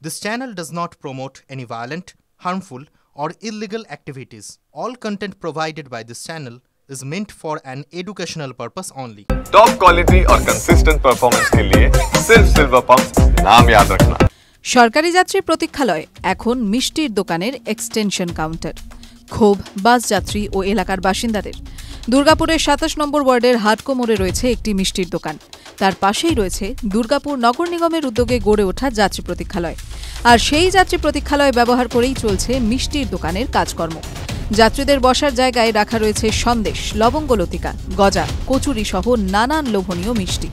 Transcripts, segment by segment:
This channel does not promote any violent, harmful, or illegal activities. All content provided by this channel is meant for an educational purpose only. Top quality और consistent performance के लिए सिर्फ silver pump नाम याद रखना। সরকারি যাত্রী প্রতীক্ষালয় এখন মিষ্টির দোকানের এক্সটেনশন কাউন্টার। ক্ষোভ বাস যাত্রী ও এলাকার বাসিন্দাদের। দুর্গাপুরের ২৭ নম্বর ওয়ার্ডের হাটকো মোড়ে রয়েছে একটি মিষ্টির দোকান। তার পাশেই রয়েছে দুর্গাপুর নগর নিগমের উদ্যোগে গড়ে ওঠা যাত্রী প্রতীক্ষালয়। আর সেই যাত্রী প্রতীক্ষালয় ব্যবহার করেই চলছে মিষ্টির দোকানের কাজকর্ম। যাত্রীদের বসার জায়গায় রাখা রয়েছে সন্দেশ, লবঙ্গ লতিকা, গজা, কচুরি সহ নানান লোভনীয় মিষ্টি।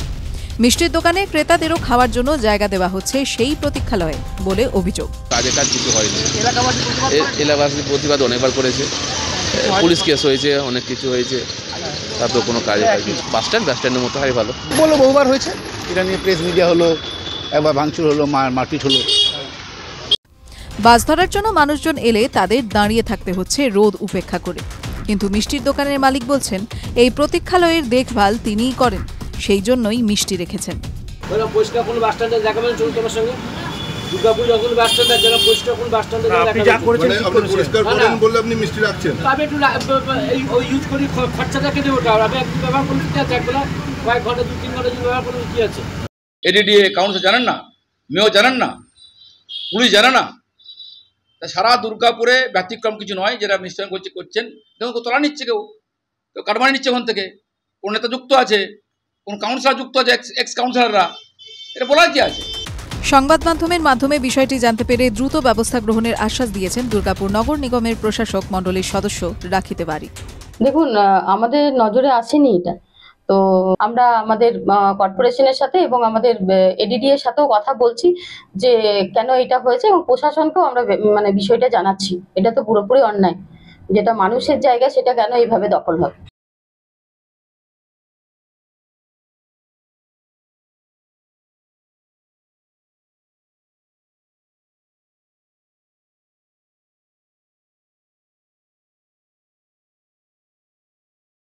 মিষ্টির দোকানে ক্রেতাদেরও খাওয়ার জন্য জায়গা দেওয়া হচ্ছে সেই প্রতীক্ষালয়ে বলে অভিযোগ। কাজে কাজ কিছু হয়নি, এলাকাবাসী প্রতিবাদ অনেকবার করেছে, পুলিশ কেস হয়েছে, অনেক কিছু হয়েছে, তারপর কোনো কাজে বাস স্ট্যান্ডের মতো হয় ভালো বলো, বহুবার হয়েছে। এটা নিয়ে প্রেস মিডিয়া হলো, একবার ভাঙচুর হলো, মারপিট হলো। বাস ধরার জন্য মানুষজন এলে তাদের দাঁড়িয়ে থাকতে হচ্ছে রোদ উপেক্ষা করে। কিন্তু মিষ্টির দোকানের মালিক বলছেন এই প্রতীক্ষালয়ের দেখভাল তিনিই করেন, সেই জন্যই মিষ্টি রেখেছেন। পরিষ্কার কোন বাস স্ট্যান্ডে দেখাবেন চলতে আমার সঙ্গে দুর্গাপুর যখন বাস স্ট্যান্ডে জায়গা পরিষ্কার কোন বাস স্ট্যান্ডে আপনি যা করেছেন আপনি পরিষ্কার করেন বললে আপনি মিষ্টি রাখছেন। আমি একটু ওই ইউজ করি, খরচাটা কেটে ওঠা আমি একটু ব্যবহার করলে কি আছে, একবেলা কয়েক ঘন্টা ২-৩ ঘন্টা যদি ব্যবহার করলে কি আছে। এডিডিএ কাউন্সিল জানেন না, মেয়র জানেন না, পুলিশ জানে না। তা সারা দুর্গাপুরে ব্যতিক্রম কিছু নয়, যেটা নিশ্চয় করছেন। দেখুন তোলা নিচ্ছে, কেউ কাটমানি নিচ্ছে ওখান থেকে, কোন নেতা যুক্ত আছে, কোন কাউন্সিলর যুক্ত আছে, এক্স কাউন্সিলররা, এটা বলার কি আছে। সংবাদ মাধ্যমের মাধ্যমে বিষয়টি জানতে পেরে দ্রুত ব্যবস্থা গ্রহণের আশ্বাস দিয়েছেন দুর্গাপুর নগর নিগমের প্রশাসক মণ্ডলীর সদস্য রাখিতে বাড়ি। দেখুন, আমাদের নজরে আসেনি এটা, তো আমরা আমাদের কর্পোরেশনের সাথে এবং আমাদের এডিডি এর সাথেও কথা বলছি যে কেন এটা হয়েছে, এবং প্রশাসনকেও আমরা বিষয়টা জানাচ্ছি। এটা তো পুরোপুরি অন্যায়, যেটা মানুষের জায়গা সেটা কেন এইভাবে দখল হবে।